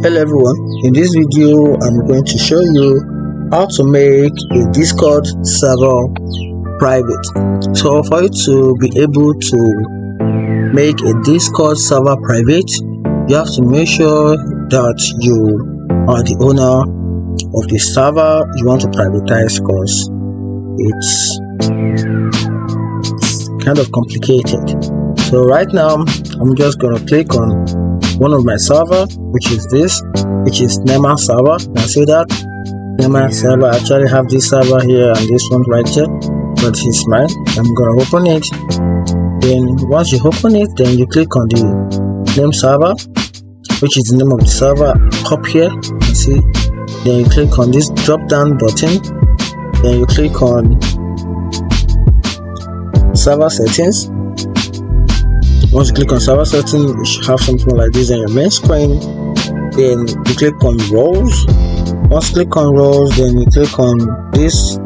Hello everyone, in this video I'm going to show you how to make a Discord server private. So for you to be able to make a Discord server private, you have to make sure that you are the owner of the server you want to privatize, because it's kind of complicated. So right now I'm just going to click on one of my server, which is Nema server. You can see that Nema server. I actually have this server here and this one right here, but it's mine. I'm gonna open it. Then once you open it, then you click on the name server, which is the name of the server up here. You can see. Then you click on this drop down button. Then you click on server settings. Once you click on server settings, you should have something like this on your main screen. Then you click on roles. Once you click on roles, then you click on this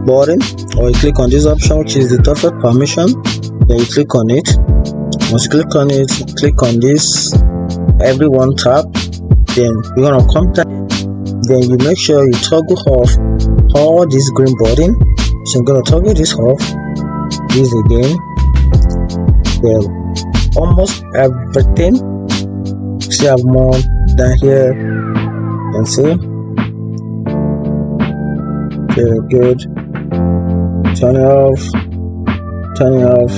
button, or you click on this option, which is the default permission. Then you click on it. Once you click on it, you click on this everyone tab. Then you're gonna come down. Then you make sure you toggle off all this green button. So I'm gonna toggle this off. This again. Then almost everything. See, I have more down here. You can see. Very good. Turn it off. Turn it off.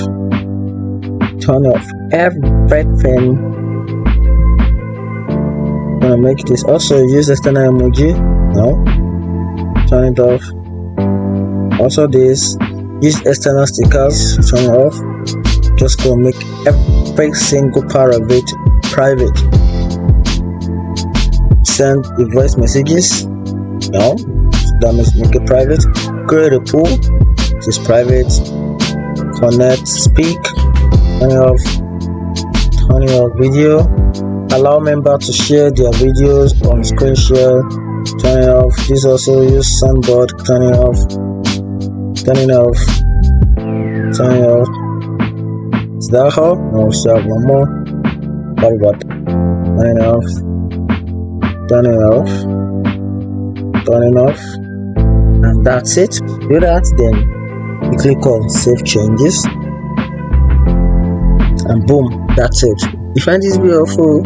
Turn off everything. I'm gonna make this. Also use external emoji. No. Turn it off. Also this. Use external stickers. Turn it off. Just go make every single part of it private. Send the voice messages. No, that means make it private. Create a pool. This is private. Connect, speak. Turn it off. Turn it off video. Allow members to share their videos on screen share. Turn it off. This also use soundboard. Turn it off. Turn it off. Turn it off. Is that how? No, we still have one more. What about turn it off? Turn it off. Turn it off. And that's it. Do that, then you click on save changes. And boom, that's it. If you find this video helpful,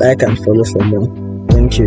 like and follow for more. Thank you.